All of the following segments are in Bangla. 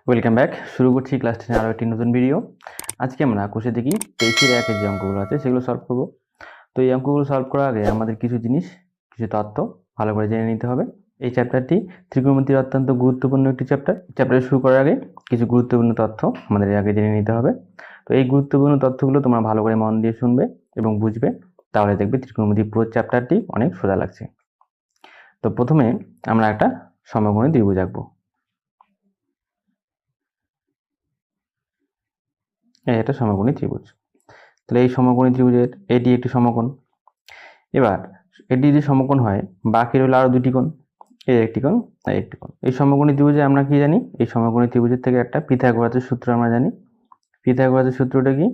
Welcome back. শুরু করছি ক্লাস 10 আরও একটি নতুন ভিডিও। আজকে আমরা কোষে দেখি 23-এর যে অঙ্কগুলো আছে সেগুলো সলভ করব। তো এই অঙ্কগুলো সলভ করার আগে আমাদের কিছু তথ্য ভালো করে জেনে নিতে হবে। এই চ্যাপ্টারটি ত্রিকোণমিতির অত্যন্ত গুরুত্বপূর্ণ একটি চ্যাপ্টার শুরু করার আগে কিছু গুরুত্বপূর্ণ তথ্য আমাদের আগে জেনে নিতে হবে। তো এই গুরুত্বপূর্ণ তথ্যগুলো তোমরা ভালো করে মন দিয়ে শুনবে এবং বুঝবে, তাহলে দেখবে ত্রিকোণমিতির পুরো চ্যাপ্টারটি অনেক সোজা লাগছে। তো প্রথমে আমরা একটা সমকোণী ত্রিভুজ আঁকবো। এটা সমকোণী ত্রিভুজ। তাহলে এই সমকোণী ত্রিভুজের এটি একটি সমকোণ। এবার এটি যদি সমকোণ হয়, বাকি রইল আরো দুটি কোণ, এই একটি কোণ আর একটি কোণ। এই সমকোণী ত্রিভুজে আমরা কি জানি? এই সমকোণী ত্রিভুজের থেকে একটা পিথাগোরাসের সূত্র আমরা জানি। পিথাগোরাসের সূত্রটা কি?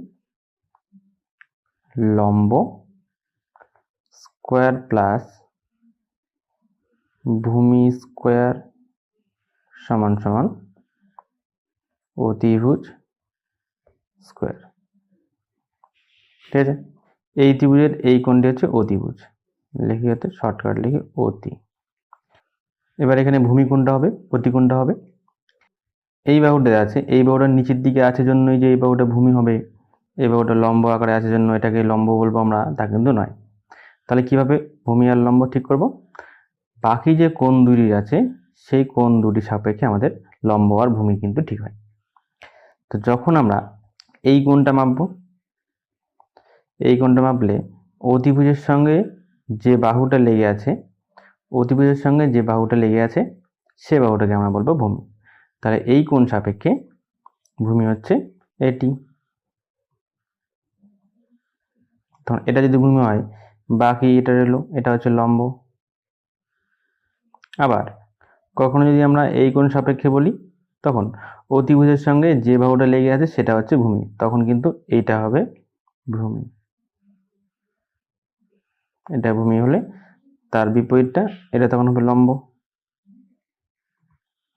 লম্ব স্কোয়ার প্লাস ভূমি স্কোয়ার সমান সমান অতিভুজ স্কোয়ার। ঠিক আছে, এই ত্রিভুজের এই কোণটি হচ্ছে অতিভুজ, লিখি হচ্ছে শর্টকাট লিখি অতি। এবার এখানে ভূমি কোণটা হবে, অতি কোণটা হবে। এই বাহুটা আছে, এই বাহুটার নিচের দিকে আছে জন্যই যে এই বাহুটা ভূমি হবে। এই বাহুটা লম্ব আকারে আছে জন্য এটাকে লম্ব বলবো আমরা, তা কিন্তু নয়। তাহলে কিভাবে ভূমি আর লম্ব ঠিক করব? বাকি যে কোণ দুটি আছে সেই কোণ দুটি সাপেক্ষে আমাদের লম্ব আর ভূমি কিন্তু ঠিক হয়। তো যখন আমরা এই কোণটা মাপবো, এই কোণটা মাপলে অতিভুজের সঙ্গে যে বাহুটা লেগে আছে, অতিভুজের সঙ্গে যে বাহুটা লেগে আছে সে বাহুটাকে আমরা বলবো ভূমি। তাহলে এই কোণ সাপেক্ষে ভূমি হচ্ছে এটি। তখন এটা যদি ভূমি হয়, বাকি এটা রইল, এটা হচ্ছে লম্ব। আবার কখনো যদি আমরা এই কোণ সাপেক্ষে বলি, তখন অতিভুজের সঙ্গে যে বাহুটা লেগে আছে সেটা হচ্ছে ভূমি, তখন কিন্তু এইটা হবে ভূমি। এটা ভূমি হলে তার বিপরীতটা এটা তখন হবে লম্ব।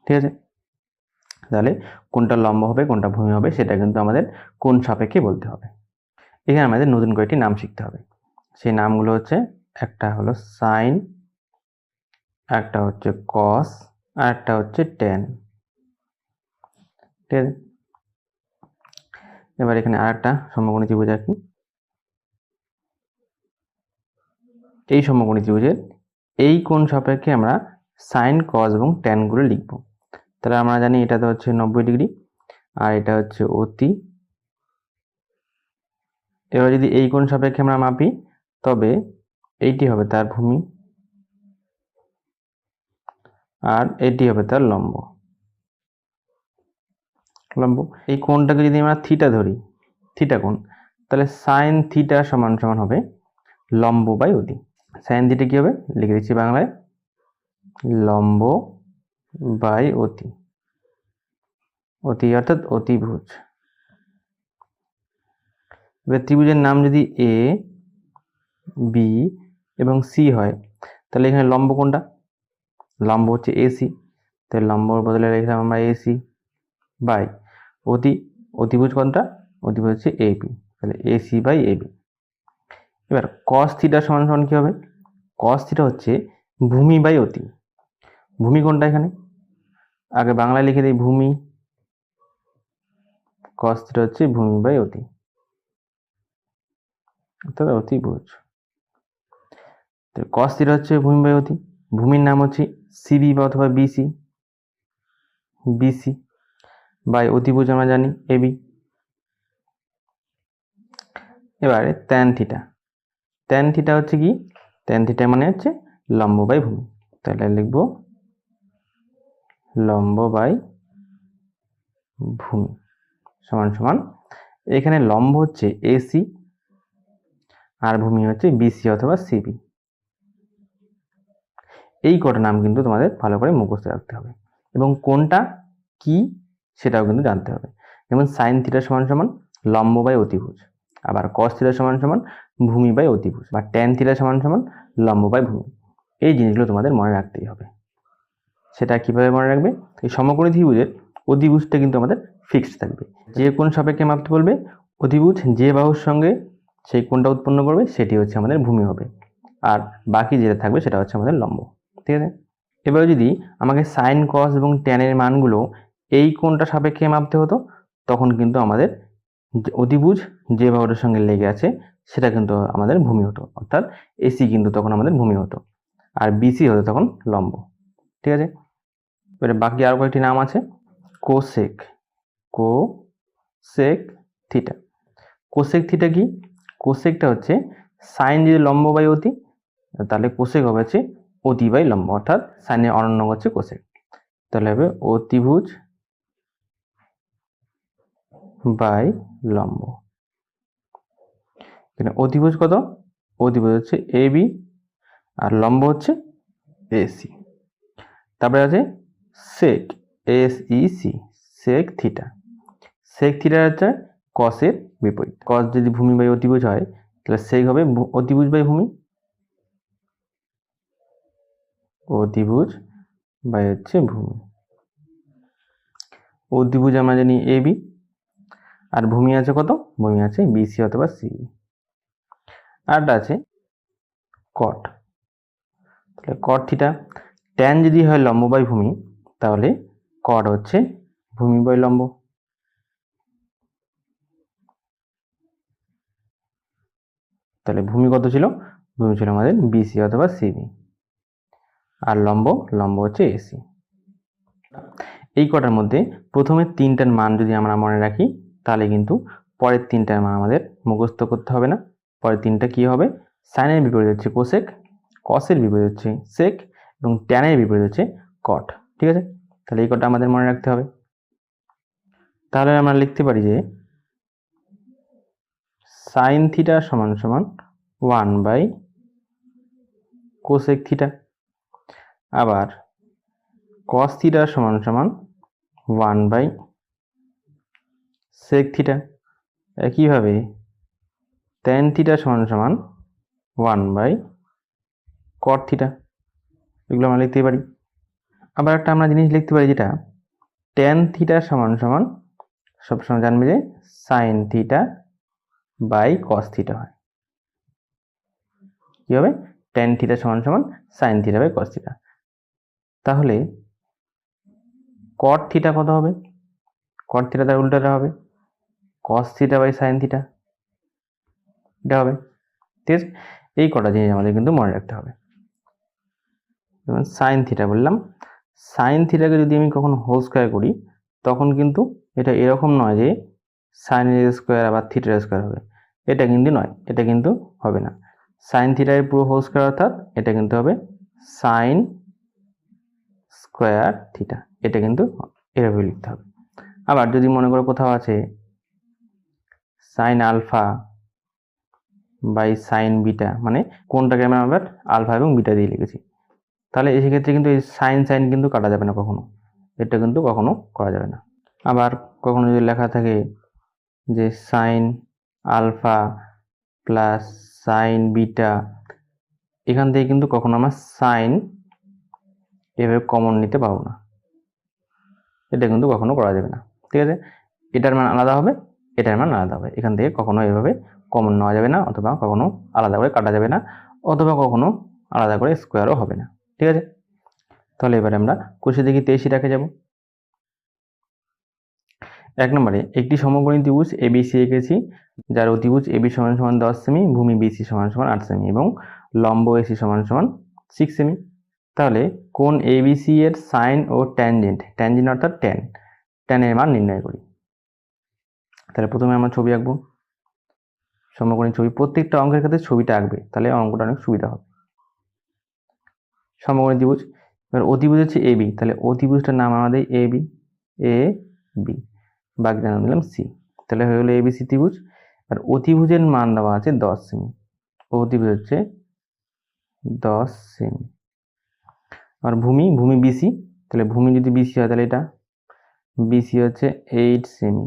ঠিক আছে, তাহলে কোনটা লম্ব হবে কোনটা ভূমি হবে সেটা কিন্তু আমাদের কোণ সাপেক্ষে বলতে হবে। এখানে আমাদের নতুন কয়েকটি নাম শিখতে হবে। সেই নামগুলো হচ্ছে, একটা হলো সাইন, একটা হচ্ছে কস, আর একটা হচ্ছে ট্যান। ঠিক আছে, এবার এখানে আরেকটা সমকোণী ত্রিভুজ আঁকি। এই সমকোণী ত্রিভুজের এই কোণ সাপেক্ষে আমরা সাইন, কস এবং ট্যান গুলো লিখব। তাহলে আমরা জানি এটা তো হচ্ছে 90 ডিগ্রি আর এটা হচ্ছে অতি। এবার যদি এই কোণ সাপেক্ষে আমরা মাপি, তবে এইটি হবে তার ভূমি আর এটি হবে তার লম্ব। এই কোণটাকে যদি আমরা থিটা ধরি, থিটা কোণ, তাহলে সাইন থিটা সমান সমান হবে লম্ব বাই অতি। সাইন থিটা কি হবে? লিখে দিচ্ছি বাংলায়, লম্ব বাই অতি। অতি অর্থাৎ অতিভুজ। এবার ত্রিভুজের নাম যদি এ, বি এবং সি হয়, তাহলে এখানে লম্ব কোনটা? লম্ব হচ্ছে এসি, তাহলে লম্বর বদলে লিখলাম আমরা এসি বাই অতিভুজ কোনটা? অতিভুজ হচ্ছে এবি, তাহলে এসি বাই এবি। এবার কস থিটা সমান সমান কি হবে? কস থিটা হচ্ছে ভূমি বাই অতি। ভূমি কোনটা এখানে? আগে বাংলায় লিখে দিই ভূমি, কস থিটা হচ্ছে ভূমি বাই অতি, অর্থাৎ অতিভুজ। কস থিটা হচ্ছে ভূমি বাই অতি, ভূমির নাম হচ্ছে সিবি বা অথবা বিসি, বিসি বাই অতিভুজ আমরা জানি এবি। এবারে ট্যান থিটা, ট্যান থিটা হচ্ছে কি? ট্যান থিটা মানে হচ্ছে লম্ব বাই ভূমি, তাহলে লিখবো লম্ব বাই ভূমি সমান সমান, এখানে লম্ব হচ্ছে এসি আর ভূমি হচ্ছে বিসি অথবা সিবি। এই কটা নাম কিন্তু তোমাদের ভালো করে মুখস্থ রাখতে হবে এবং কোনটা কি সেটাও কিন্তু জানতে হবে। যেমন সাইন থিটা সমান সমান লম্ব বাই অতিভুজ, আবার কস থিটা সমান সমান ভূমি বাই অতিভুজ, বা ট্যান থিটা সমান সমান লম্ব বাই ভূমি। এই জিনিসগুলো তোমাদের মনে রাখতেই হবে। সেটা কিভাবে মনে রাখবে? এই সমকোণী ত্রিভুজের অতিভুজটা কিন্তু আমাদের ফিক্সড থাকবে। যে কোণ সাপেক্ষে মাপতে বলবে, অতিভুজ যে বাহুর সঙ্গে সেই কোণটা উৎপন্ন করবে সেটি হচ্ছে আমাদের ভূমি হবে, আর বাকি যেটা থাকবে সেটা হচ্ছে আমাদের লম্ব। ঠিক আছে, এবারে যদি আমাকে সাইন, কস এবং ট্যানের মানগুলো এই কোণটা সাপেক্ষে মাপতে হতো, তখন কিন্তু আমাদের অতিভুজ যে বাহুটার সঙ্গে লেগে আছে সেটা কিন্তু আমাদের ভূমি হতো, অর্থাৎ এসি কিন্তু তখন আমাদের ভূমি হতো, আর বিসি হতো তখন লম্ব। ঠিক আছে, এবারে বাকি আরো কয়েকটি নাম আছে। Cosec, cosec theta. Cosec theta কি? কোসেকটা হচ্ছে সাইন যদি লম্ব বাই অতি, তাহলে কোসেক হবে হচ্ছে অতি বাই লম্ব, অর্থাৎ সাইনের অনন্য হচ্ছে কোসেক। তাহলে হবে অতিভুজ বাই লম্ব। এখানে অতিভুজ কত? অতিভুজ হচ্ছে এ বি আর লম্ব হচ্ছে এসি। তারপরে আছে sec, SEC, sec theta. Sec theta হচ্ছে কসের বিপরীত। কস যদি ভূমি বাই অতিভুজ হয় তাহলে সেক হবে অতিভুজ বাই ভূমি, অতিভুজ বাই হচ্ছে ভূমি। অতিভুজ আমরা জানি এ বি, আর ভূমি আছে কত? ভূমি আছে বিসি অথবা সি। আরটা আছে কট। তাহলে কট থিটা, ট্যান যদি হয় লম্ব বাই ভূমি, তাহলে কট হচ্ছে ভূমি বাই লম্ব। তাহলে ভূমি কত ছিল? ভূমি ছিল আমাদের বিসি অথবা সিবি, আর লম্ব হচ্ছে এসি। এই কটার মধ্যে প্রথমে তিনটার মান যদি আমরা মনে রাখি তাহলে কিন্তু পরের তিনটার মান আমাদের মুখস্থ করতে হবে না। পরের তিনটা কি হবে? সাইনের বিপরীত হচ্ছে কোসেক, কসের বিপরীত হচ্ছে সেক এবং ট্যানের বিপরীত হচ্ছে কট। ঠিক আছে, তাহলে এই কটা আমাদের মনে রাখতে হবে। তাহলে আমরা লিখতে পারি যে সাইন থিটা সমান সমান 1 বাই কোসেক থিটা, আবার কস থিটা সমান সমান 1 বাই সেক থিটা। একইভাবে ট্যান থিটা সমান সমান 1 বাই কট থিটা। এগুলো আমরা লিখতে পারি। আবার একটা আমরা জিনিস লিখতে পারি, যেটা ট্যান থিটা সমান সমান সবসময় জানবে যে sine theta by cos theta হয়। কি হবে? ট্যান থিটা সমান সমান sine theta by cos theta. তাহলে কট থিটা কত হবে? কট থিটা তার উল্টাটা হবে cos theta by sine theta, এটা হবে। ঠিক আছে, এই কটা জিনিস আমাদের কিন্তু মনে রাখতে হবে। যেমন সাইন থিটা বললাম, সাইন থিটাকে যদি আমি কখনো হোল স্কোয়ার করি তখন কিন্তু এটা এরকম নয় যে সাইনের স্কোয়ার আবার থিটার স্কোয়ার হবে, এটা কিন্তু নয়, এটা কিন্তু হবে না। সাইন থিটার পুরো হোল স্কোয়ার, অর্থাৎ এটা কিন্তু হবে সাইন স্কোয়ার থিটা, এটা কিন্তু এভাবে লিখতে হবে। আবার যদি মনে করো কোথাও আছে sine alpha by sine beta, মানে কোনটাকে আমরা আবার আলফা এবং বিটা দিয়ে লিখেছি, তাহলে সেক্ষেত্রে কিন্তু এই সাইন সাইন কিন্তু কাটা যাবে না কখনো, এটা কিন্তু কখনো করা যাবে না। আবার কখনো যদি লেখা থাকে যে sine alpha plus sine beta, এখান থেকে কিন্তু কখনো আমরা সাইন এভাবে কমন নিতে পারবো না, এটা কিন্তু কখনো করা যাবে না। ঠিক আছে, এটার মান আলাদা হবে, এটার মান আলাদা হবে, এখান থেকে কখনো এভাবে কমন নেওয়া যাবে না, অথবা কখনো আলাদা করে কাটা যাবে না, অথবা কখনো আলাদা করে স্কোয়ারও হবে না। ঠিক আছে, তাহলে এবারে আমরা কোষে দেখি 83 যাব। 1 নম্বরে একটি সমকোণী ত্রিভুজ এবিসি এঁকেছি, যার অতিভুজ এবি সমান সমান 10 সেমি, ভূমি বিসি সমান সমান 8 সেমি এবং লম্ব এসি সমান সমান 6 সেমি। তাহলে কোণ এবিসি এর সাইন ও ট্যানজেন্ট, ট্যানজেন্ট অর্থাৎ ট্যানের মান নির্ণয় করি। তাহলে প্রথমে আমরা ছবি আঁকবো, সমকোণী ছবি। প্রত্যেকটা অঙ্কের ক্ষেত্রে ছবিটা আঁকবে, তাহলে অঙ্কটা অনেক সুবিধা হবে। সমকোণী ত্রিভুজ, এবার অতিভুজ হচ্ছে এবি, তাহলে অতিভুজটার নাম আমাদের এবি, এ বি, বাকিটার নাম দিলাম সি, তাহলে হয়ে গেলো এবিসি ত্রিভুজ। আর অতিভুজের মান দেওয়া আছে 10 সেমি, অতিভুজ হচ্ছে 10 সেমি। আর ভূমি বিসি, তাহলে ভূমি যদি বিসি হয় তাহলে এটা বিসি হচ্ছে 8 সেমি।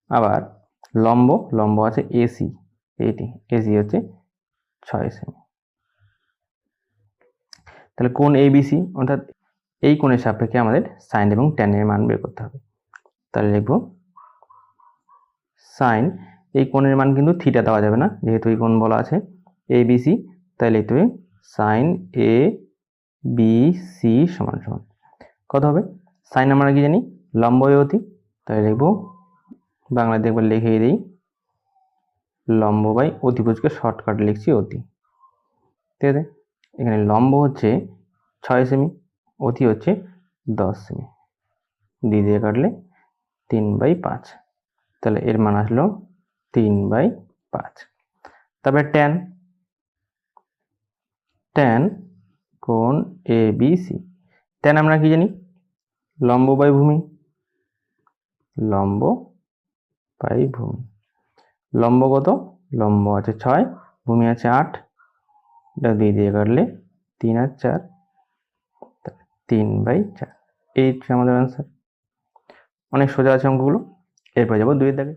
আবার লম্ব আছে এসি, এসি হচ্ছে 6 সেমি। তাহলে কোণ এবিসি, অর্থাৎ এই কোণের সাপেক্ষে আমাদের সাইন এবং ট্যানের মান বের করতে হবে। তাহলে লিখব সাইন, এই কোণের মান কিন্তু থিটা দেওয়া যাবে না, যেহেতু এই কোণ বলা আছে এবিসি, তাই লিখতে হবে সাইন এ বি সি সমান সমান কত হবে? সাইন আমরা কি জানি, লম্ব বাই অতি, তাই লিখবো বাংলাতে একবার লিখে দিই, লম্ব বাই অতিভুজকে শর্টকাট লিখছি অতি। ঠিক আছে, এখানে লম্ব হচ্ছে 6 সেমি, অতি হচ্ছে 10 সেমি, দিয়ে কাটলে 3/5, তাহলে এর মান আসলো 3/5। তারপরে ট্যান কোণ ABC, ট্যান আমরা কি জানি, লম্ব বাই ভূমি, লম্ব বাই ভূমি। লম্ব কত, লম্ব আছে 6, ভূমি আছে 8, এটা দিয়ে কাটলে 3 আর 4, 3/4, এই হচ্ছে আমাদের অ্যান্সার। অনেক সোজা আছে অঙ্কগুলো। এরপর যাবো 2 এর দাগে।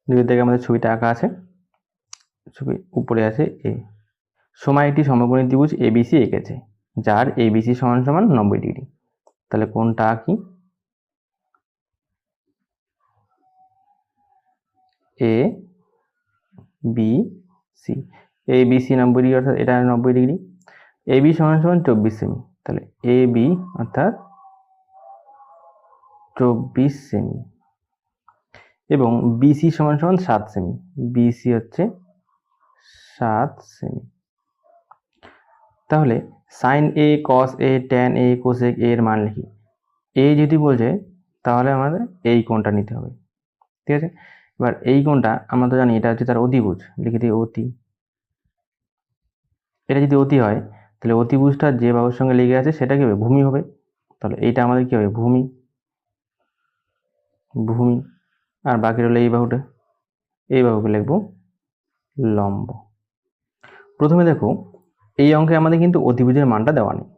2 এর দাগে আমাদের ছবিটা আঁকা আছে, ছবি উপরে আছে এ। সোমা একটি সমকোণী ত্রিভুজ ABC এঁকেছে, যার ABC সমান সমান 90 ডিগ্রি। তাহলে কোনটা আঁকি, ABC, ABC 90 ডিগ্রি, অর্থাৎ এটা 90 ডিগ্রি। AB সমান সমান 24 সেমি, তাহলে AB অর্থাৎ 24 সেমি, এবং BC সমান সমান 7 সেমি, BC হচ্ছে 7 সেমি। তাহলে sine A, cos A, tan A, cosec A এর মান লিখি। A যদি বলছে তাহলে আমাদের এই কোণটা নিতে হবে। ঠিক আছে, এবার এই কোণটা আমরা তো জানি এটা হচ্ছে তার অতিভুজ, লিখে দিই অতি। এটা যদি অতি হয় তাহলে অতিভুজটা যে বাহুর সঙ্গে লেগে আছে সেটা কি হবে, ভূমি হবে। তাহলে এইটা আমাদের কি হবে, ভূমি। আর বাকি রইল এই বাহুটা, এই বাহুকে লিখবো লম্ব। প্রথমে দেখো এই অঙ্কে আমাদের কিন্তু অতিভুজের মানটা দেওয়া নেই,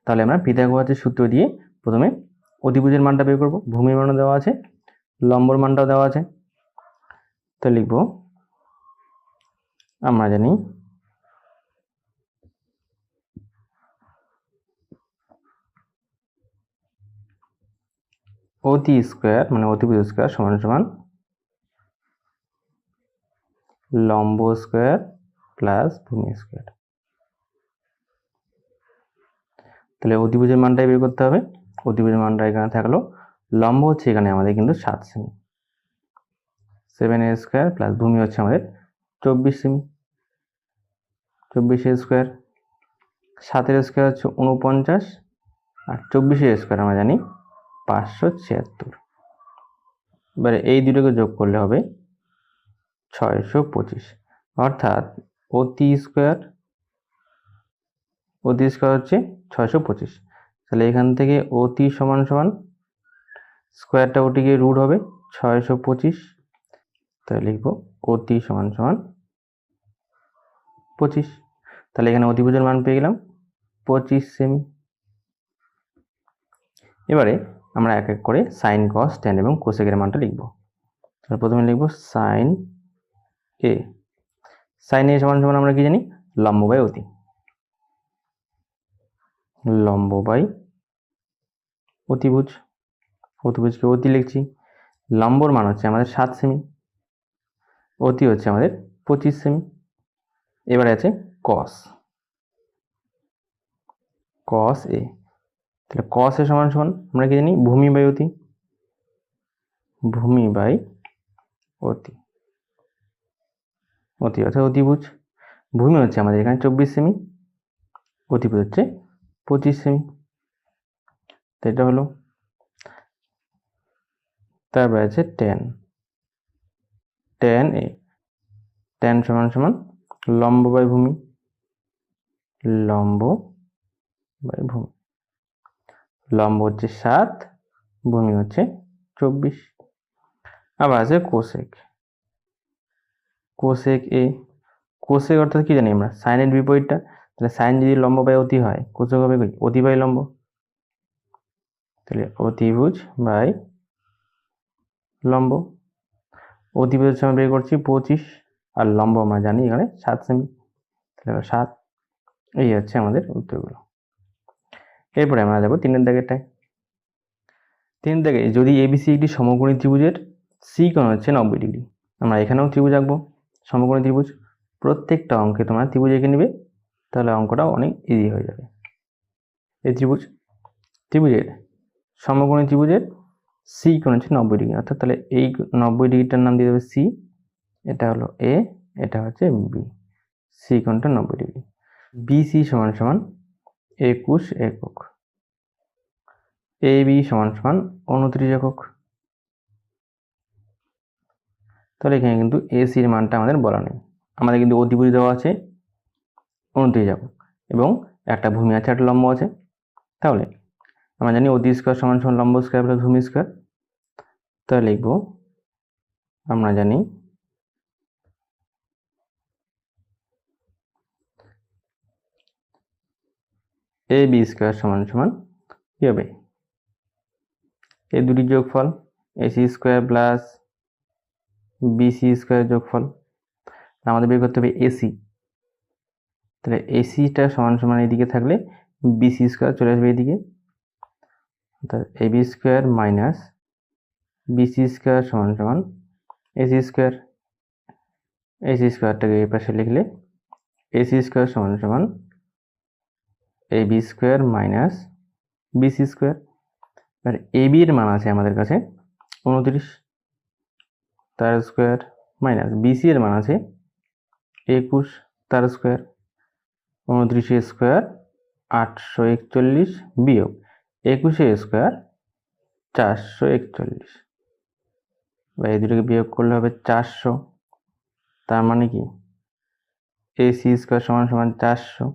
তাহলে আমরা পিথাগোরাসের সূত্র দিয়ে প্রথমে অতিভুজের মানটা বের করব। ভূমির মানও দেওয়া আছে, লম্বর মানটাও দেওয়া আছে, তো লিখবো আমরা জানি অতি স্কোয়ার মানে অতিভুজ স্কোয়ার সমান সমান লম্ব স্কোয়ার প্লাস ভূমি স্কোয়ার। তাহলে অতিভুজের মানটাই বের করতে হবে। অতিভুজের মানটা এখানে থাকলো, লম্ব হচ্ছে এখানে আমাদের কিন্তু 7 সেমি, 7a স্কোয়ার প্লাস ভূমি হচ্ছে আমাদের 24 সেমি, 24 স্কোয়ার, 7 স্কোয়ার হচ্ছে 49, আর 24 স্কোয়ার আমরা জানি 576। এবারে এই দুটোকে যোগ করলে হবে 625, অর্থাৎ অতি স্কোয়ার হচ্ছে 625। তাহলে এখান থেকে অতি সমান সমান স্কোয়ারটা ওটিকে রুট হবে 625, তাহলে লিখবো অতি সমান সমান 25। তাহলে এখানে অতিভুজের মান পেয়ে গেলাম 25 সেমি। এবারে আমরা এক এক করে সাইন, কস, ট্যান এবং কোসেকের মানটা লিখবো। তাহলে প্রথমে লিখবো সাইন এ। সাইন এ সমান সমান আমরা কি জানি, লম্ব বাই অতি, লম্ব বাই অতিভুজ, অতিভুজকে অতি লিখছি। লম্বর মান হচ্ছে আমাদের 7 সেমি, অতি হচ্ছে আমাদের 25 সেমি। এবারে আছে কস, কস এ। তাহলে কস এ সমান সমান আমরা কি জানি, ভূমি বাই অতি, ভূমি বাই অতি, অতি অর্থাৎ অতিভুজ। ভূমি হচ্ছে আমাদের এখানে 24 সেমি, অতিভুজ হচ্ছে 25 সেমি, তো এটা হলো। তারপরে আছে ট্যান, ট্যান এ। ট্যান সমান সমান লম্ব বাই ভূমি, লম্ব বাই ভূমি। লম্ব হচ্ছে 7, ভূমি হচ্ছে 24। আবার আছে কোসেক, কোসেক এ। কোসেক অর্থাৎ কি জানি আমরা, সাইনের বিপরীতটা। তাহলে সাইন যদি লম্ব বাই অতি হয়, কোসেক হবে কি, অতি বাই লম্ব। তাহলে অতিভুজ বাই লম্ব। অতিভুজ হচ্ছে আমরা বের করছি 25, আর লম্ব আমরা জানি এখানে 7 সেমি, তাহলে 7। এই হচ্ছে আমাদের উত্তরগুলো। এরপরে আমরা যাবো 3 দাগেরটায়। 3 দাগে যদি ABC একটি সমকোণী ত্রিভুজের সি কোণ হচ্ছে 90 ডিগ্রি, আমরা এখানেও ত্রিভুজ আঁকবো, সমকোণী ত্রিভুজ। প্রত্যেকটা অঙ্কে তোমরা ত্রিভুজ এঁকে নিবে, তাহলে অঙ্কটা অনেক ইজি হয়ে যাবে। এই ত্রিভুজ ত্রিভুজের সমকোণী ত্রিভুজের সি কোণ হচ্ছে 90 ডিগ্রি, অর্থাৎ তাহলে এই 90 ডিগ্রিটার নাম দিয়ে দেবে সি, এটা হলো এ, এটা হচ্ছে বি, সি কোণটা 90 ডিগ্রি। বিসি সমান সমান 21 একক, এ বি সমান সমান 29 একক। তাহলে এখানে কিন্তু এসির মানটা আমাদের বলা নেই, আমাদের কিন্তু অতিভুজ দেওয়া আছে 29 একক এবং একটা ভূমি আছে, একটা লম্ব আছে। তাহলে আমরা জানি অতি স্কয়ার সমান সমান লম্ব স্কয়ার প্লাস ভূমি স্কয়ার। তাহলে লিখব, আমরা জানি এ বি স্কয়ার সমান সমান কি হবে, এই দুটি যোগফল AC square plus BC square যোগফল। আমাদের বের করতে হবে এসি, তাহলে এসিটা সমান সমান এইদিকে থাকলে বিসি স্কয়ার চলে আসবে এইদিকে, অর্থাৎ A B square minus BC square সমান সমান এসি স্কয়ার। এসি স্কয়ারটাকে এই পাশে লিখলে এসি স্কয়ার সমান সমান A B square minus BC square. আর এ বি এর মান আছে আমাদের কাছে 29, তার স্কয়ার মাইনাস বিসি এর মান আছে 21, তার স্কয়ার, 29 স্কয়ার 841 বিয়োগ 21 স্কয়ার 441, বা এই দুটোকে বিয়োগ করলে হবে 400। তার মানে কি এসি স্কয়ার সমান সমান 400,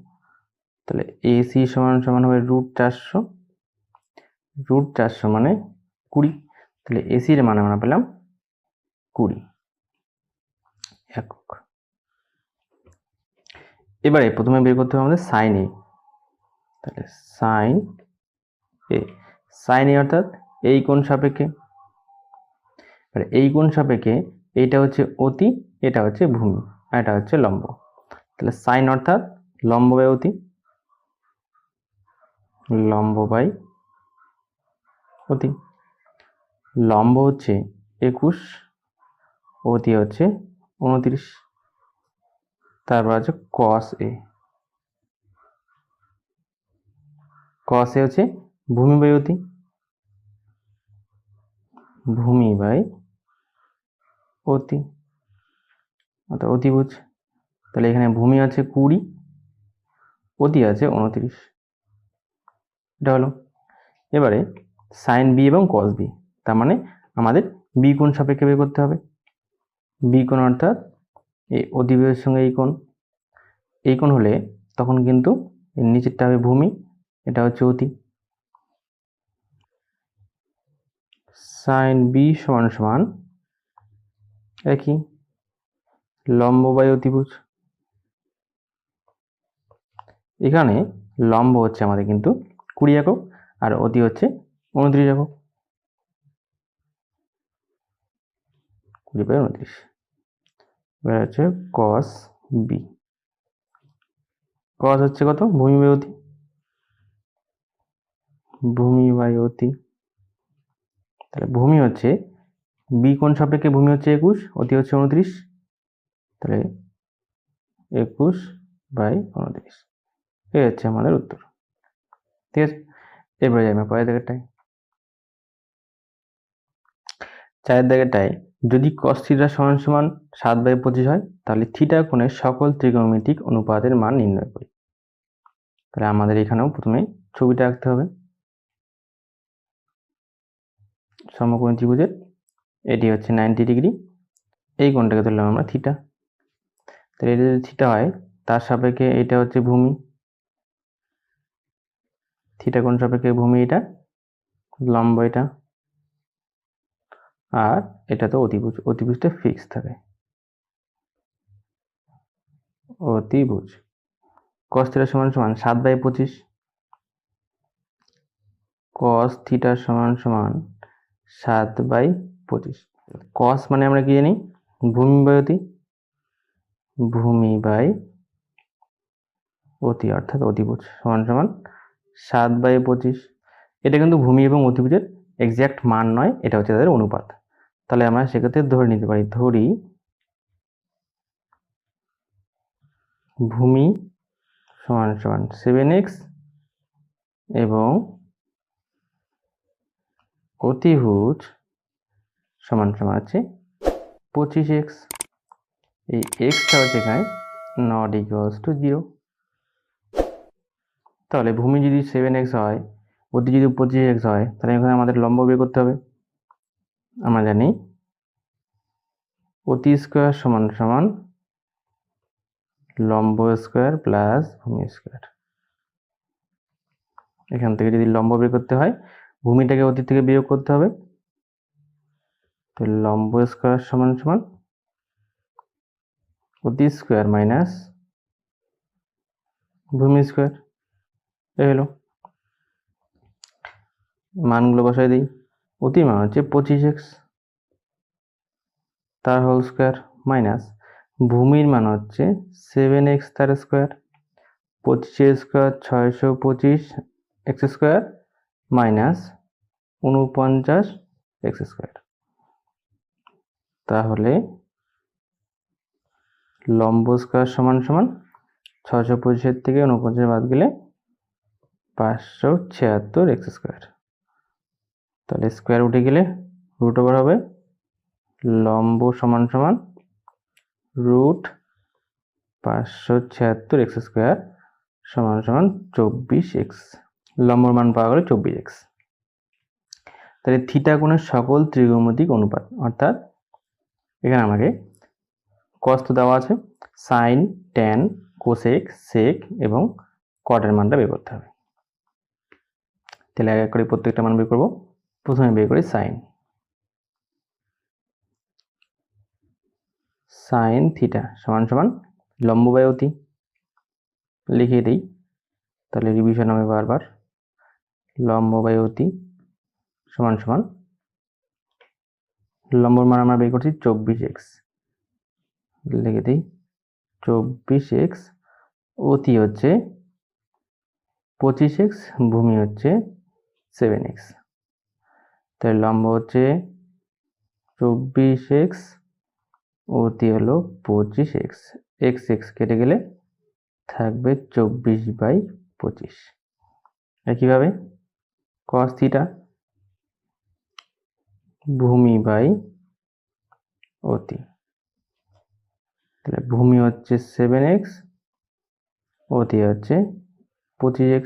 তাহলে এসি সমান সমান হবে √400, √400 মানে 20, তাহলে এসির মান আমরা পেলাম 20 একক। এবারে প্রথমে বের করতে হবে আমাদের সাইন এ, তাহলে সাইন এ, সাইন এ অর্থাৎ এই কোণ সাপেক্ষে, আর এই কোণ সাপেক্ষে এইটা হচ্ছে অতি, এটা হচ্ছে ভূমি, আর এটা হচ্ছে লম্ব। তাহলে সাইন অর্থাৎ লম্ব বাই অতি, লম্ব বাই অতি। লম্ব হচ্ছে 21, অতি হচ্ছে 29, তারপর আছে কস এ, কস এ হচ্ছে ভূমি বাই অতি, ভূমি বাই অতি, অর্থাৎ অতিভুজ। তাহলে এখানে ভূমি আছে 20, অতি আছে 29, এটা হলো। এবারে সাইন বি এবং কস বি, তার মানে আমাদের বি কোণ সাপেক্ষে বের করতে হবে। বি কোণ অর্থাৎ এই অতিভুজের সঙ্গে এই কোণ হলে তখন কিন্তু এর নিচেরটা হবে ভূমি, এটা হচ্ছে অতি। সাইন বি সমান সমান একই লম্ব বাই অতিভুজ। এখানে লম্ব হচ্ছে আমাদের কিন্তু 20 একক আর অতি হচ্ছে 29 একক, 20/29। এবার হচ্ছে কস বি, কস হচ্ছে কত, ভূমি বাই অতি, ভূমি বাই অতি। তাহলে ভূমি হচ্ছে বি কোণ সাপেক্ষে ভূমি হচ্ছে 21, অতি হচ্ছে 29, তাহলে 21/29, এই হচ্ছে আমাদের উত্তর। ঠিক আছে, এবারে যাই আমরা পরের দাগেরটায়। 4 দাগেরটায় যদি cos থিটা সমান সমান 7/25 হয় তাহলে থিটা কোণের সকল ত্রিকোণমিতিক অনুপাতের মান নির্ণয় করি। তাহলে আমাদের এখানেও প্রথমে ছবিটা আঁকতে হবে। সমকোণী ত্রিভুজের এটি হচ্ছে 90 ডিগ্রি, এই কোণটাকে ধরলাম আমরা থিটা। তাহলে এটা যদি থিটা হয় তার সাপেক্ষে এটা হচ্ছে ভূমি, থিটা কোণ সাপেক্ষে ভূমি, এটা লম্ব, এটা, আর এটা তো অতিভুজ, অতিভুজটা ফিক্স থাকে, অতিভুজ। cos থিটা সমান সমান 7/25, cos থিটা সমান সমান 7/25। cos মানে আমরা কি জানি, ভূমি বাই অতি, ভূমি বাই অতি অর্থাৎ অতিভুজ সমান সমান 7/25। এটা কিন্তু ভূমি এবং অতিভুজের এক্সাক্ট মান নয়, এটা হচ্ছে তাদের অনুপাত। তাহলে আমরা সেক্ষেত্রে ধরে নিতে পারি, ধরি ভূমি সমান সমান 7x এবং অতিভুজ সমান সমান হচ্ছে 25x। এই এক্সটা হচ্ছে এখানে নট ইকুয়ালস টু 0। তাহলে ভূমি যদি 7x হয়, অতি যদি 25x হয়, তাহলে এখানে আমাদের লম্ব বের করতে হবে। আমরা জানি অতি স্কোয়ার সমান সমান লম্ব স্কোয়ার প্লাস ভূমি স্কোয়ার। এখান থেকে যদি লম্ব বের করতে হয়, ভূমিটাকে অতি থেকে বিয়োগ করতে হবে। তো লম্ব স্কোয়ার সমান সমান অতি স্কোয়ার মাইনাস ভূমি স্কোয়ার। এই হলো, মানগুলো বসাই দিই। অতি মান হচ্ছে 25x তার হোল স্কোয়ার মাইনাস ভূমির মান হচ্ছে 7x তার square, 25 square 625 x square minus 49 x square. তাহলে লম্ব স্কোয়ার সমান সমান 625 থেকে 49 বাদ গেলে 576 এক্স স্কোয়ার। তাহলে স্কোয়ার উঠে গেলে রুট ওভার হবে, লম্ব সমান সমান রুট 576 এক্স স্কোয়ার সমান সমান 24x। লম্বর মান পাওয়া গেল 24x। তাহলে থিটা কোণের সকল ত্রিগোণমিতিক অনুপাত, অর্থাৎ এখানে আমাকে কস তো দেওয়া আছে, সাইন, ট্যান, কোসেক, সেক এবং কটের মানটা বের করতে হবে। তাহলে এক এক করে প্রত্যেকটা মান বের করবো। প্রথমে বের করি সাইন। সাইন থিটা সমান সমান লম্ব বাই অতি, লিখে দিই। তাহলে রিভিশন হবে বারবার, লম্ব বাই অতি সমান সমান লম্বর মান আমরা বের করছি 24x, লিখে দিই 24x, অতি হচ্ছে 25x, ভূমি হচ্ছে 7x। তাহলে লম্ব হচ্ছে 24x, অতি হলো 25x, x x কেটে গেলে থাকবে 24/25। একইভাবে cos থিটা ভূমি বাই অতি, তাহলে ভূমি হচ্ছে 7x, অতি হচ্ছে 25x,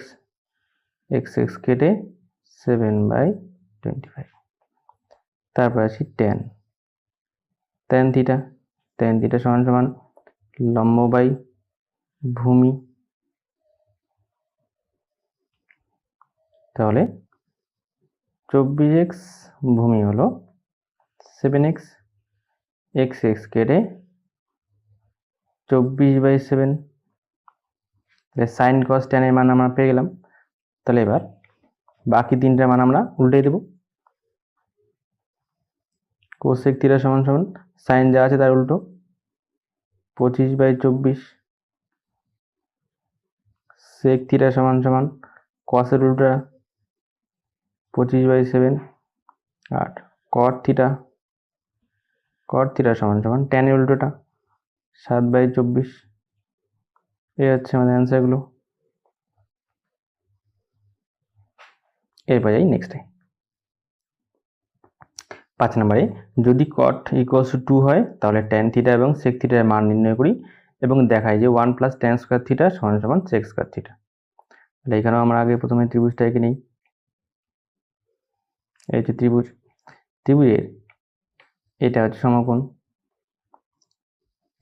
x x কেটে 7/25। তারপর আসি tan. Tan theta, tan theta সমান সমান লম্ব বাই ভূমি। তাহলে 24x, ভূমি হলো 7x, x x কেটে 24/7। সাইন কস ট্যান এর মান আমরা পেয়ে গেলাম। তাহলে এবার বাকি তিনটার মান আমরা উল্টে দেব। কোসেক থিটা সমান সমান সাইন যা আছে তার উল্টো 25/24, সেক থিটা সমান সমান কসের উল্টা 25/7, আর কট থিটা সমান সমান ট্যানের উল্টোটা 7/24। এই হচ্ছে আমাদের অ্যান্সারগুলো। এরপর যাই নেক্সটে। 5 নম্বরে, যদি কট ইকুয়ালস টু 2 হয় তাহলে ট্যান থিটা এবং সেক থিটার মান নির্ণয় করি এবং দেখাই যে 1 প্লাস ট্যান স্কোয়ার থিটা সমান সমান সেক স্কোয়ার থিটা। তাহলে এখানেও আমরা আগে প্রথমে ত্রিভুজটা এঁকে নিই। এই হচ্ছে ত্রিভুজ, ত্রিভুজের এটা হচ্ছে সমকোণ,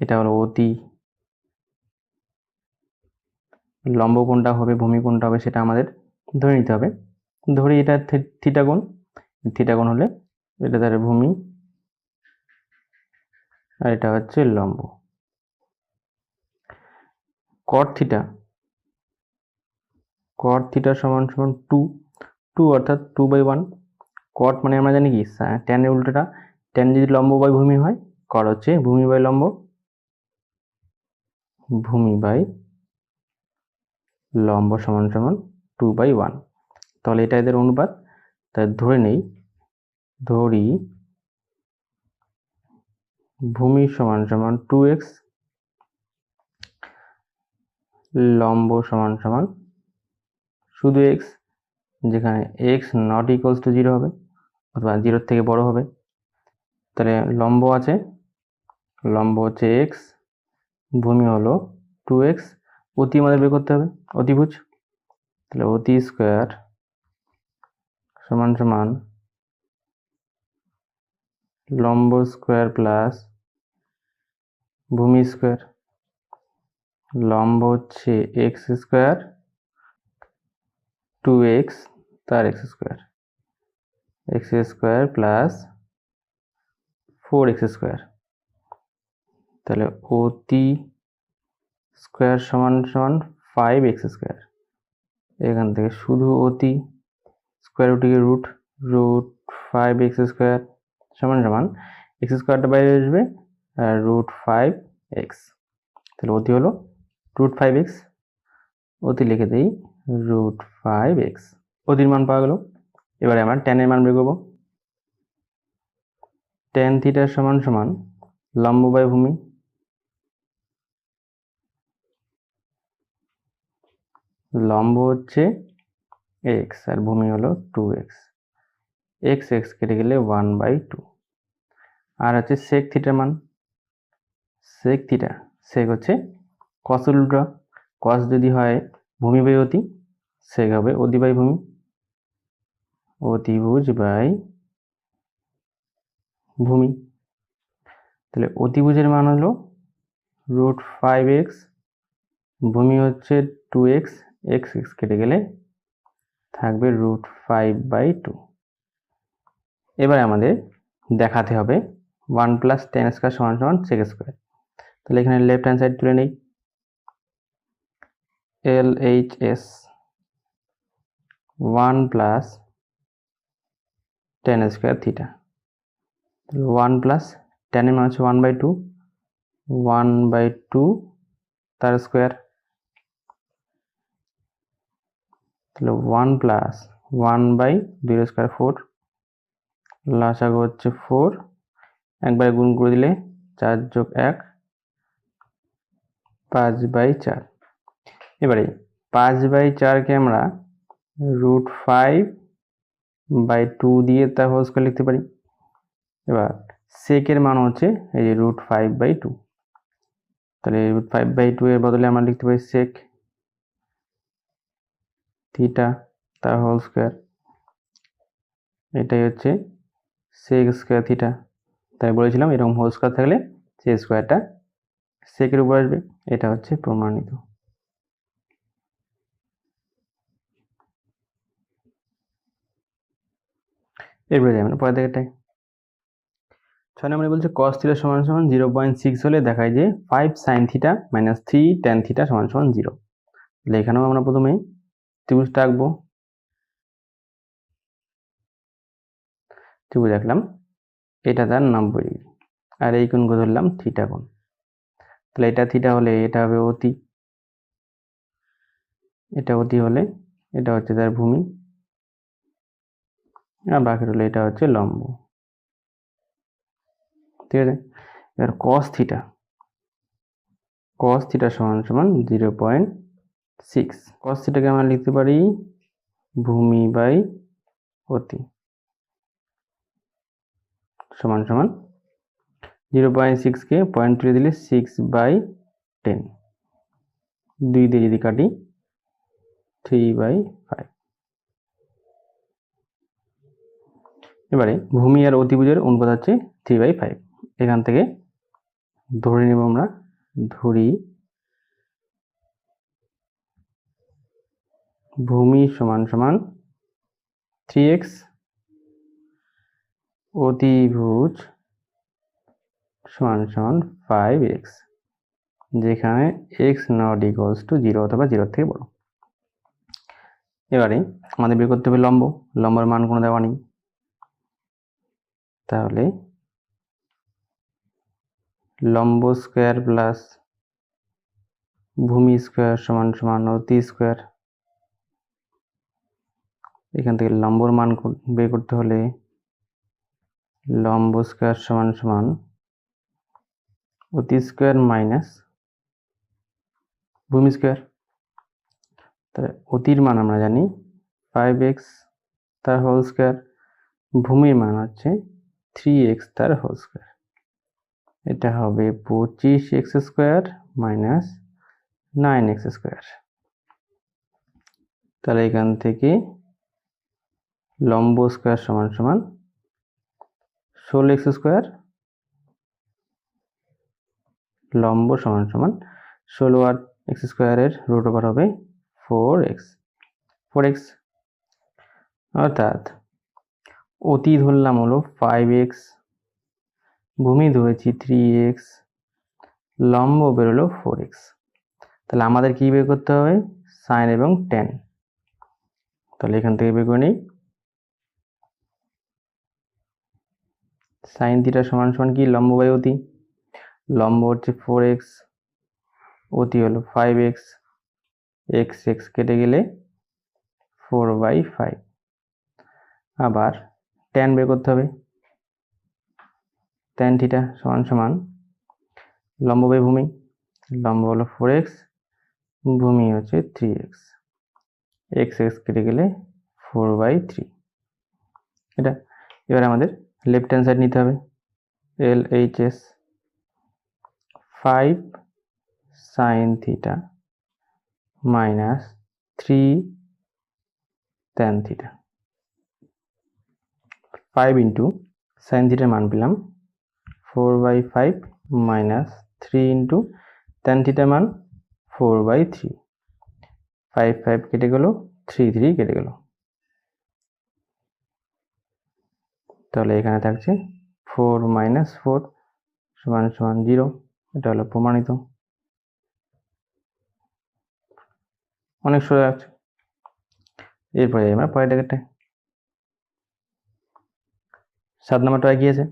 এটা হলো অতি, লম্ব কোণটা হবে, ভূমি কোণটা হবে সেটা আমাদের ধরে নিতে হবে। ধরি এটা থিটা কোণ, থিটা কোণ হলে এটা তার ভূমি আর এটা হচ্ছে লম্ব। কট থিটা সমান সমান 2 অর্থাৎ 2/1। কট মানে আমরা জানি কি ট্যানের উল্টোটা, ট্যান যদি লম্ব বাই ভূমি হয়, কট হচ্ছে ভূমি বাই লম্ব, ভূমি বাই লম্ব সমান সমান 2/1। তাহলে এটা এদের অনুপাত। তাই ধরে নেই, ধরি ভূমি সমান সমান 2x, লম্ব সমান সমান শুধু x, যেখানে x নট ইকুয়ালস টু 0 হবে, অথবা 0 থেকে বড় হবে। তাহলে লম্ব আছে, লম্ব হচ্ছে x, ভূমি হলো 2x, অতি আমাদের বের করতে হবে, অতিভুজ। তাহলে অতি স্কয়ার সমান সমান লম্ব স্কয়ার প্লাস ভূমি স্কয়ার। লম্ব হচ্ছে x স্কয়ার, 2x তার x square plus 4x square. তাহলে অতি স্কয়ার সমান সমান 5x স্কয়ার। এখান থেকে শুধু অতি স্কয়ার রুটে রুট 5x স্কয়ার সমান সমান x স্কয়ারটা বাইরে আসবে আর √5x। তাহলে অতি হলো √5x, অতি লিখে দেই √5x। অতির মান পাওয়া গেল। এবারে আমরা tan এর মান বের করব। tan থিটা সমান সমান লম্ব বাই ভূমি, লম্ব হচ্ছে x আর ভূমি হলো 2x, x কেটে গেলে 1/2। আর হচ্ছে sec থিটার মান, sec থিটা, sec হচ্ছে cos উল্টা, cos যদি হয় ভূমি বাই অতি, sec হবে অতি বাই ভূমি, অতিভুজ বাই ভূমি। তাহলে অতিভুজের মান হলো √5x, ভূমি হচ্ছে 2x, x কেটে গেলে থাকবে √5/2। এবারে আমাদের দেখাতে হবে 1 + tan স্কয়ার সমান সমান sec স্কয়ার। তাহলে এখানে লেফট হ্যান্ড সাইড তুলে নেই, LHS 1 + tan square theta. 1 + tan এর মান হচ্ছে 1/2, 1/2 তার স্কয়ার। তাহলে 1 + 1/2 স্কয়ার 4, লসাগু হচ্ছে 4, একবারে গুণ করে দিলে 4 + 1 5/4। এবারে 5/4 কে আমরা √5/2 দিয়ে তার হোল স্কয়ার লিখতে পারি। এবার sec এর মান হচ্ছে এই যে √5/2, তাহলে √5/2 এর বদলে আমরা লিখতে পারি sec থিটা তার হোল স্কয়ার। এটাই হচ্ছে sec স্কয়ার থিটা। তাই বলেছিলাম এরকম হোল স্কয়ার থাকলে সেই স্কয়ারটা sec এর উপর আসবে। এটা হচ্ছে প্রমাণিত। এরপরে যাই আমরা পরের দিকেরটায়। 6 নম্বরে বলছে cos থিটা সমান সমান 0.6 হলে দেখায় যে 5 sin থিটা - 3 tan থিটা সমান সমান 0। তাহলে এখানেও আমরা প্রথমে ত্রিভুজটা আঁকবো। ত্রিভুজ আঁকলাম, এটা তার 90 ডিগ্রি আর এই কোণকে ধরলাম থিটা কোণ। তাহলে এটা থিটা হলে এটা হবে অতি, এটা অতি হলে এটা হচ্ছে তার ভূমি, আর বাকি হলো এটা হচ্ছে লম্ব। ঠিক আছে। এবার cos থিটা সমান সমান 0.6। cos থিটাকে আমরা লিখতে পারি ভূমি বাই অতি সমান সমান 0.6 কে পয়েন্ট তুলে দিলে 6/10, 2 দিয়ে যদি কাটি 3/5। এবারে ভূমি আর অতিভুজের অনুপাত হচ্ছে 3/5। এখান থেকে ধরে নেব আমরা, ধরি ভূমি সমান সমান 3x, অতিভুজ সমান সমান 5x, যেখানে x ≠ 0 অথবা 0 থেকে বড়। এবারে আমাদের বের করতে হবে লম্ব, লম্বের মান কোনো দেওয়া নেই। তাহলে লম্ব স্কয়ার প্লাস ভূমি স্কয়ার সমান সমান অতি স্কয়ার। এখান থেকে লম্বর মান বের করতে হলে লম্ব স্কয়ার সমান সমান অতি স্কয়ার মাইনাস ভূমি স্কয়ার। তাহলে অতির মান আমরা জানি 5x তার হোল স্কয়ার ভূমির মান হচ্ছে 3x তার হোল স্কোয়ার, এটা হবে 25x square minus 9x square. তাহলে এখান থেকে লম্ব স্কোয়ার সমান সমান 16x স্কোয়ার, লম্ব সমান সমান 16 আর x স্কোয়ারের রুট ওভার হবে 4x, অর্থাৎ অতি ধরলাম হলো 5x, ভূমি ধরেছি 3x, লম্ব বেরোলো 4x। তাহলে আমাদের কি বের করতে হবে? সাইন এবং ট্যান। তাহলে এখান থেকে বের করে নিই সাইন থিটা সমান সমান কি? লম্ব বাই অতি, লম্ব হচ্ছে 4x, অতি হলো 5x, x কেটে গেলে 4/5। আবার ট্যান বের করতে হবে, ট্যান থিটা সমান সমান লম্ব বাই ভূমি, লম্ব হলো 4x, ভূমি হচ্ছে 3x, x কেটে গেলে 4/3। এটা এবার আমাদের লেফট হ্যান্ড সাইড নিতে হবে, LHS 5 sine theta minus 3 tan theta, 5 into sign থিটার মান পেলাম 4/5 মাইনাস 3 ইন্টু ট্যান থিটার মান 4/3, 5 কেটে গেল, 3 কেটে গেল। তাহলে এখানে থাকছে 4 - 4 সমান সমান 0, এটা হলো প্রমাণিত। অনেক সোজা আছে। এরপরে আমরা পরের ডাকেটে 7 নম্বরটা কি আছে?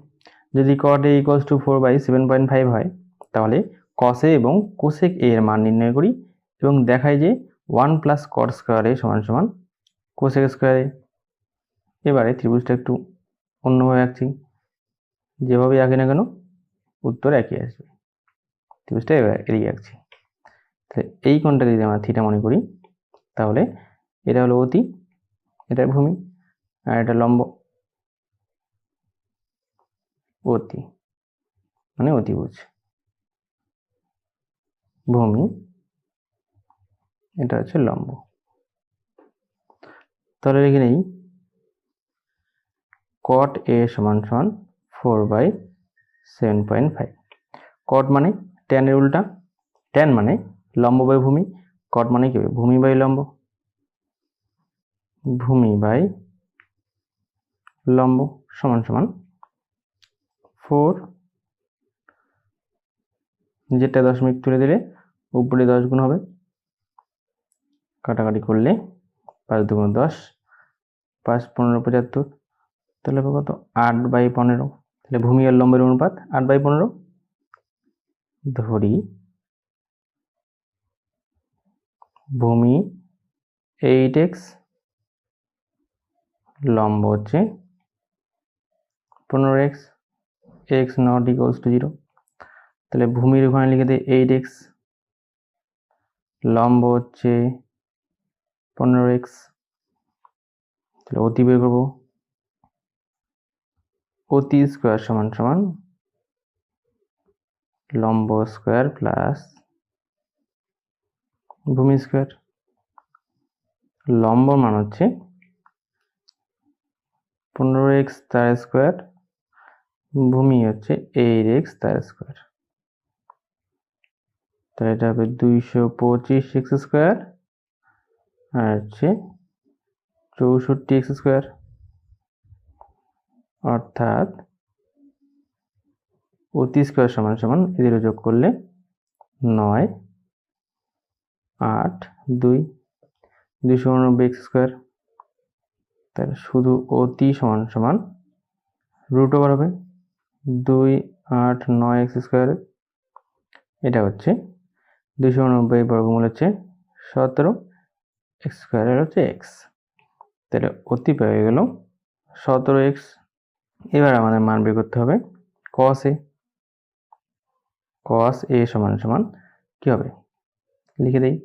যদি cot a = 4/7.5 হয় তাহলে cos a এবং cosec a এর মান নির্ণয় করি এবং দেখাই যে 1 + cot স্কয়ার a সমান সমান cosec স্কয়ার a। এবারে ত্রিভুজটা একটু অন্যভাবে আঁকছি, যেভাবে আঁকি না কেন উত্তর একই আসবে। ত্রিভুজটা এদিকে আঁকছি, এই কোণটাকে যদি আমরা থিটা মনে করি তাহলে এটা হলো অতি, এটা ভূমি, আর এটা লম্ব। অতি মানে অতিভুজ, ভূমি এটা হচ্ছে লম্ব। তাহলে লিখে নেই cot a সমান সমান 4/7.5। cot মানে tan এর উল্টা, tan মানে লম্ব বাই ভূমি, cot মানে কি হবে? ভূমি বাই লম্ব, ভূমি বাই লম্ব সমান সমান 4, যেটা দশমিক তুলে দিলে উপরে 10 গুণ হবে, কাটাকাটি করলে 5 × 2 = 10, 5 × 15 = 75, তাহলে কত? 8/15। তাহলে ভূমি আর লম্বের অনুপাত 8/15। ধরি ভূমি 8x, লম্ব হচ্ছে 15x, x ≠ = 0। তাহলে ভূমির ওখানে লিখে দিই 8x, লম্ব হচ্ছে 15x। তাহলে অতি বের করবো, অতি স্কয়ার সমান সমান লম্ব স্কয়ার প্লাস ভূমি স্কয়ার। লম্ব মান হচ্ছে 15x তার স্কয়ার, ভূমি হচ্ছে 8x তার স্কয়ার। তাহলে এটা হবে 225x স্কয়ার আর হচ্ছে 64x স্কয়ার, অর্থাৎ অতি স্কয়ার সমান সমান এদের যোগ করলে 9, 8, 2, 289x স্কয়ার। তাহলে শুধু অতি সমান সমান রুট ওভার হবে 2, 8, 9x স্কয়ার। এটা হচ্ছে 289 বর্গমূল হচ্ছে 17, x স্কয়ারের হচ্ছে x। তাহলে অতি পেয়ে গেল 17x। এবার আমাদের মান বের করতে হবে cos a। cos a সমান সমান কি হবে? লিখে দেই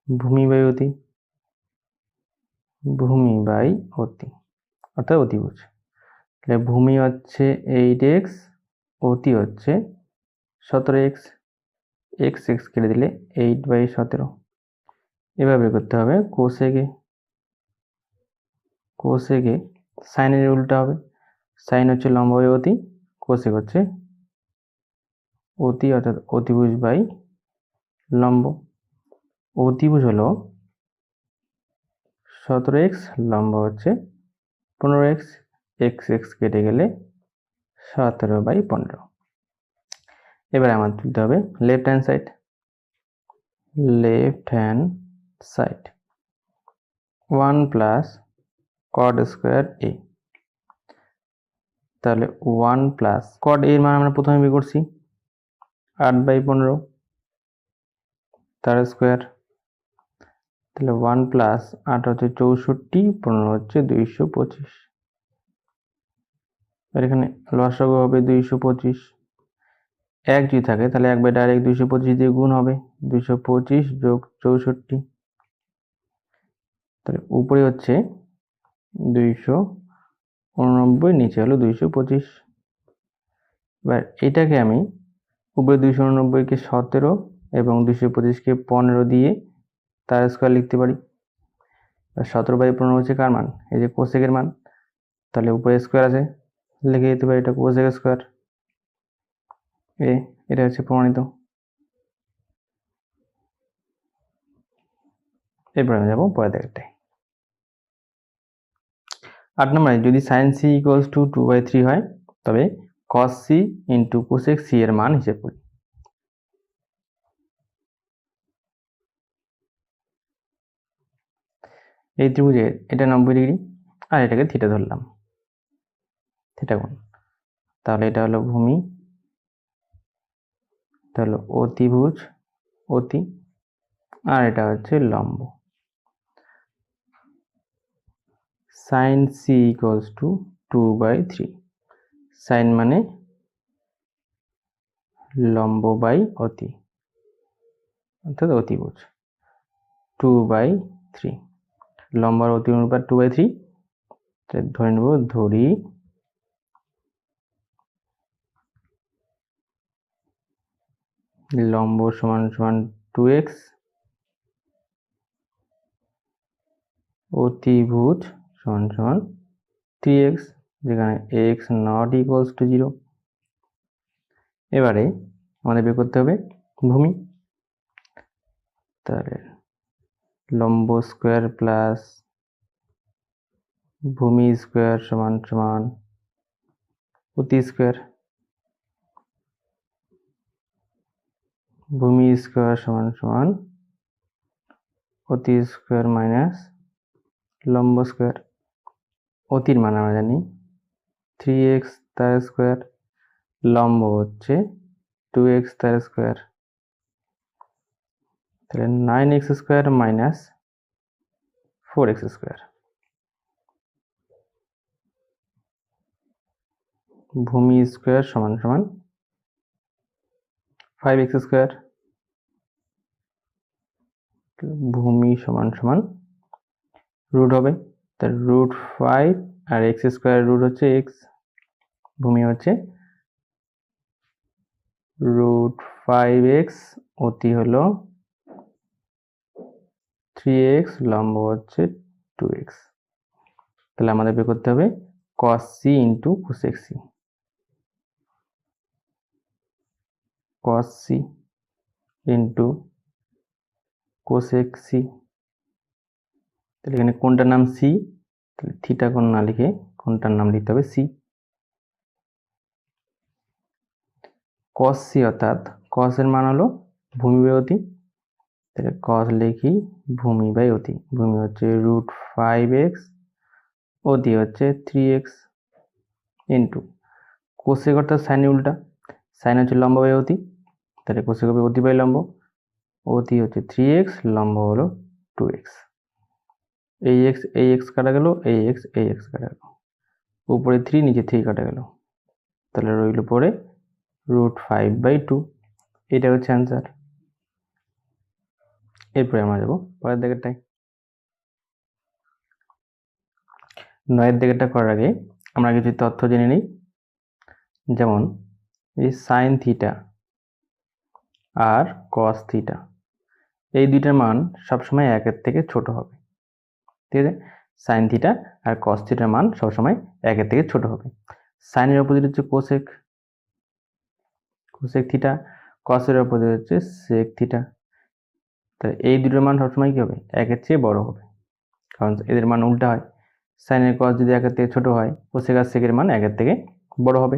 ভূমি বাই অতি, ভূমি বাই অতি, অর্থাৎ অতিভুজ। তাহলে ভূমি হচ্ছে 8x, অতি হচ্ছে 17x, x কেটে দিলে 8/17। এভাবে করতে হবে কোসেকে সাইনের উল্টা হবে, সাইন হচ্ছে লম্ব বাই অতি, কোসেক হচ্ছে অতি অর্থাৎ অতিভুজ বাই লম্ব। অতিভুজ হলো 17x, লম্ব হচ্ছে 15x, x কেটে গেলে 17/15। এবার আমার তুলতে হবে left hand side 1 plus cot square এ। তাহলে 1 প্লাস কট এর মান আমরা প্রথমে বের করছি 8/15 তার স্কোয়ার। তাহলে 1 প্লাস 8 হচ্ছে 64, 15 হচ্ছে 225। আর এখানে লসাগু হবে 225। 1 যদি থাকে তাহলে 1 বাই ডাইরেক্ট 225 দিয়ে গুণ হবে, 225 যোগ 64। তাহলে উপরে হচ্ছে 289, নিচে হলো 225। এবার এটাকে আমি উপরে 289কে 17 এবং 225কে 15 দিয়ে তার স্কোয়ার লিখতে পারি। 17/15 হচ্ছে কার মান? এই যে কোসেকের মান। তাহলে উপরে স্কোয়ার আছে, লিখে দিতে পারি এটা কোসেক স্কোয়ার এ। এটা হচ্ছে প্রমাণিত। এরপর আমি যাবো পরের দাগেরটায়। 8 নম্বরে যদি sin c = 2/3 হয় তবে cos c into cosec c এর মান হিসেব করি। এই ত্রিভুজের এটা 90 ডিগ্রি আর এটাকে থিটা ধরলাম, থিটা কোণ। তাহলে এটা হলো ভূমি, এটা হলো অতিভুজ অতি, আর এটা হচ্ছে লম্ব। sin c = 2/3। sin মানে লম্ব বাই অতি অর্থাৎ অতিভুজ, 2/3। লম্ব আর অতি অনুপাত 2/3। ধরে নেব, ধরি লম্ব সমান সমান 2x, অতিভুজ সমান সমান 3x, যেখানে x not equals to 0। এবারে আমাদের বের করতে হবে ভূমি। তাহলে লম্ব স্কোয়ার প্লাস ভূমি স্কোয়ার সমান সমান অতি স্কোয়ার, ভূমি স্কোয়ার সমান সমান অতি স্কোয়ার মাইনাস লম্ব স্কোয়ার। অতির মান আমরা জানি 3x তার স্কোয়ার, লম্ব হচ্ছে 2x তার স্কোয়ার। তাহলে 9x square minus 4x square. ভূমি স্কোয়ার সমান সমান 5x স্কোয়ার। ভূমি সমান সমান রুট হবে, তার √5 আর x স্কোয়ার রুট হচ্ছে x। ভূমি হচ্ছে √5x, অতি হলো 3x, লম্ব হচ্ছে 2x। তাহলে আমাদের বের করতে হবে cos c into cosec c। cos c into cosec c। তাহলে এখানে কোনটার নাম c, তাহলে থিটা কোণ না লিখে কোনটার নাম লিখতে হবে c। cos c অর্থাৎ cos এর মান হলো ভূমি বাই অতি, তাহলে cos লিখি ভূমি বাই অতি। ভূমি হচ্ছে √5x, অতি হচ্ছে 3x, ইন্টু কোসেক অর্থাৎ সাইনের উল্টা, সাইন হচ্ছে লম্ব বাই অতি, তাহলে কোসেক হবে অতি বাই লম্ব। অতি হচ্ছে 3x, লম্ব হলো 2x। এই x কাটা গেল, এই x কাটা গেল, উপরে 3 নিচে 3 কাটা গেল, তাহলে রইল পরে √5/2। এটা হচ্ছে অ্যান্সার। এরপরে আমরা যাবো পরের দাগেরটায়। 9 দাগেরটা করার আগে আমরা কিছু তথ্য জেনে নিই। যেমন এই সাইন থিটা আর কস থিটা, এই দুইটার মান সবসময় 1 থেকে ছোট হবে। ঠিক আছে, সাইন থিটা আর কস থিটার মান সবসময় 1 থেকে ছোট হবে। সাইনের অপোজিট হচ্ছে কোসেক, কোসেক থিটা, কসের অপোজিট হচ্ছে সেক থিটা। তাহলে এই দুটোর মান সবসময় কি হবে? 1 চেয়ে বড় হবে, কারণ এদের মান উল্টা হয়। সাইনের কস যদি 1 থেকে ছোট হয়, কোসেক আর সেকের মান 1 থেকে বড় হবে।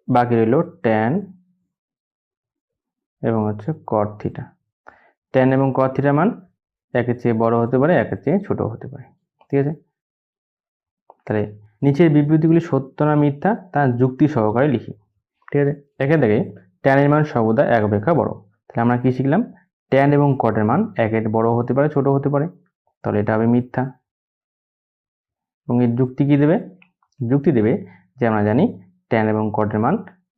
বাকি রইল ট্যান এবং হচ্ছে কট থিটা। ট্যান এবং কট থিটার মান 1 চেয়ে বড় হতে পারে, 1 চেয়ে ছোট হতে পারে। ঠিক আছে, তাহলে নিচের বিবৃতিগুলি সত্য না মিথ্যা তা যুক্তি সহকারে লিখি। ঠিক আছে, এখান থেকে ট্যানের মান সর্বদা 1 অপেক্ষা বড়। তাহলে আমরা কি শিখলাম? ট্যান এবং কটের মান 1 বড় হতে পারে, ছোট হতে পারে, তাহলে এটা হবে মিথ্যা। এবং এর যুক্তি কি দেবে? যুক্তি দেবে যে আমরা জানি ট্যান এবং কটের মান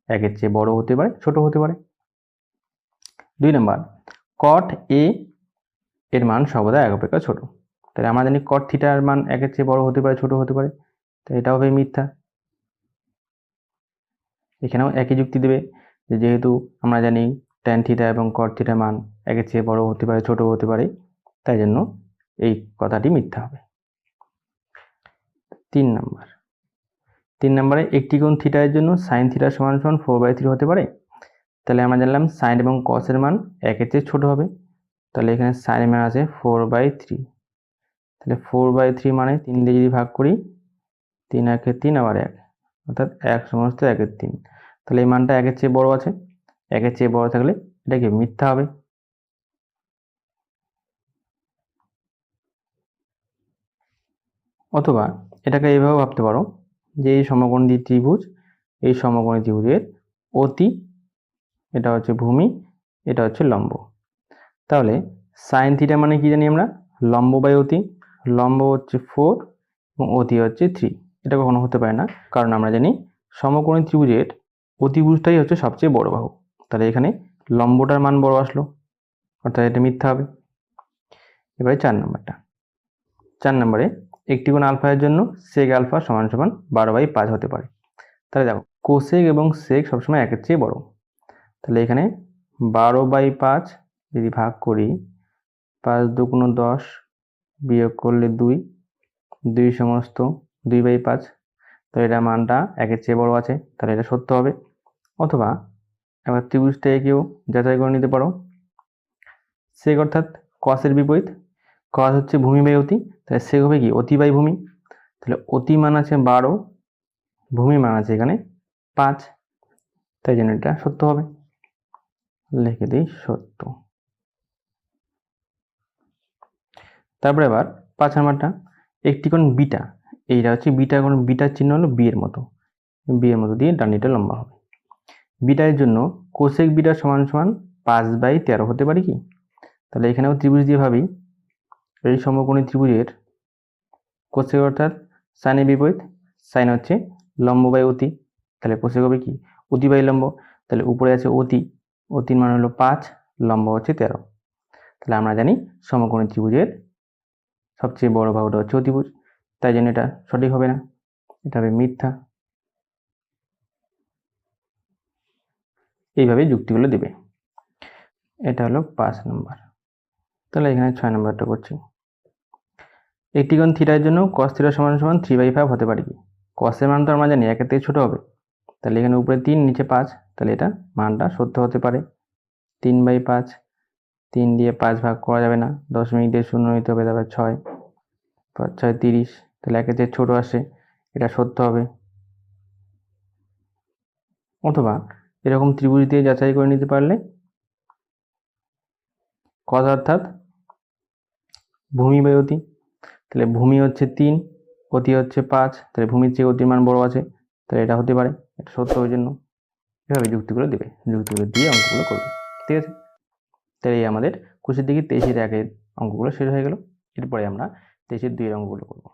1 চেয়ে বড় হতে পারে, ছোট হতে পারে। 2 নম্বর, কট এ এর মান সর্বদা 1 অপেক্ষা ছোট। তাহলে আমরা জানি কট থিটার মান 1 চেয়ে বড় হতে পারে, ছোট হতে পারে, তো এটা হবে মিথ্যা। এখানেও একই যুক্তি দেবে যে যেহেতু আমরা জানি ট্যান থিটা এবং কট থিটার মান 1 চেয়ে বড় হতে পারে, ছোট হতে পারে, তাই জন্য এই কথাটি মিথ্যা হবে। 3 নম্বর, 3 নম্বরে একটি কোণ থিটার জন্য সাইন থিটা সমান সমান 4/3 হতে পারে। তাহলে আমরা জানলাম সাইন এবং কসের মান 1 চেয়ে ছোট হবে, তাহলে এখানে সাইনের মান আছে 4/3। তাহলে 4/3 মানে 3 দিয়ে যদি ভাগ করি, 3 1 3 আবার 1, অর্থাৎ 1 সমস্ত 1 3। তাহলে এই মানটা 1 চেয়ে বড় আছে, 1 চেয়ে বড় থাকলে এটা কি মিথ্যা হবে। অথবা এটাকে এইভাবে ভাবতে পারো যে এই সমকোণী ত্রিভুজ, এই সমকোণী ত্রিভুজের অতি, এটা হচ্ছে ভূমি, এটা হচ্ছে লম্ব। তাহলে সাইন থিটা মানে কি জানি আমরা? লম্ব বাই অতি। লম্ব হচ্ছে 4 এবং অতি হচ্ছে 3। এটা কখনো হতে পারে না, কারণ আমরা জানি সমকোণী ত্রিভুজের অতিভুজটাই হচ্ছে সবচেয়ে বড় বাহু। তাহলে এখানে লম্বটার মান বড় আসলো, অর্থাৎ এটা মিথ্যা হবে। এবারে 4 নম্বরটা। 4 নম্বরে একটি কোণ আলফা এর জন্য সেক আলফা সমান সমান 12/5 হতে পারে। তাহলে দেখো কোসেক এবং সেক সবসময় 1 চেয়ে বড়। তাহলে এখানে 12/5 যদি ভাগ করি, 5 2 10 বিয়োগ করলে 2, 2 সমস্ত 2/5, তো এটা মানটা 1 চেয়ে বড় আছে, তাহলে এটা সত্য হবে। অথবা এবার ত্রিভুজটাকে কেউ যাচাই করে নিতে পারো। সেক অর্থাৎ কসের বিপরীত, কস হচ্ছে ভূমি বাই অতি, তাহলে সেক হবে কি? অতি বাই ভূমি। তাহলে অতি মান আছে 12, ভূমি মান আছে এখানে 5, তাই জন্য এটা সত্য হবে। লিখে দিই সত্য। তারপরে আবার 5 নাম্বারটা, একটি কোণ বিটা, এইটা হচ্ছে বিটা কোণ, বিটার চিহ্ন হলো বি এর মতো, বি এর মতো দিয়ে ডানিটা লম্বা হবে। বিটার জন্য কোসেক বিটা সমান সমান 5/13 হতে পারে কি? তাহলে এখানেও ত্রিভুজ দিয়ে ভাবি, এই সমকোণী ত্রিভুজের কোসেক অর্থাৎ সাইনের বিপরীত, সাইন হচ্ছে লম্ব বাই অতি, তাহলে কোসেক হবে কি? অতি বাই লম্ব। তাহলে উপরে আছে অতি, অতির মান হলো 5, লম্ব হচ্ছে 13। তাহলে আমরা জানি সমকোণী ত্রিভুজের সবচেয়ে বড় বাহুটা হচ্ছে অতিভুজ, তাই জন্য এটা সঠিক হবে না, এটা হবে মিথ্যা। এইভাবে যুক্তিগুলো দেবে। এটা হলো 5 নম্বর। তাহলে এখানে 6 নম্বরটা করছি। একটি কোণ থিটার জন্য cos থিটা সমান সমান 3/5 হতে পারে কি? cos এর মান তো আমরা জানি 1 থেকে ছোট হবে, তাহলে এখানে উপরে 3 নিচে 5, তাহলে এটা মানটা সত্য হতে পারে। 3/5, 3 দিয়ে 5 ভাগ করা যাবে না, দশমিক দিয়ে শূন্য নিতে হবে, তারপর 6, 5 6 30, তাহলে 1 চেয়ে ছোট আসে, এটা সত্য হবে। অথবা এরকম ত্রিভুজ দিয়ে যাচাই করে নিতে পারলে, cos অর্থাৎ ভূমি বাই অতি, তাহলে ভূমি হচ্ছে 3, অতি হচ্ছে 5, তাহলে ভূমির চেয়ে অতির মান বড় আছে, তাহলে এটা হতে পারে, এটা সত্য ওই জন্য। এভাবে যুক্তিগুলো দেবে, যুক্তিগুলো দিয়ে অঙ্কগুলো করবে। ঠিক আছে, তাহলে এই আমাদের 25 থেকে 23-1 অঙ্কগুলো শেষ হয়ে গেল। এরপরে আমরা 23-2 অঙ্কগুলো করবো।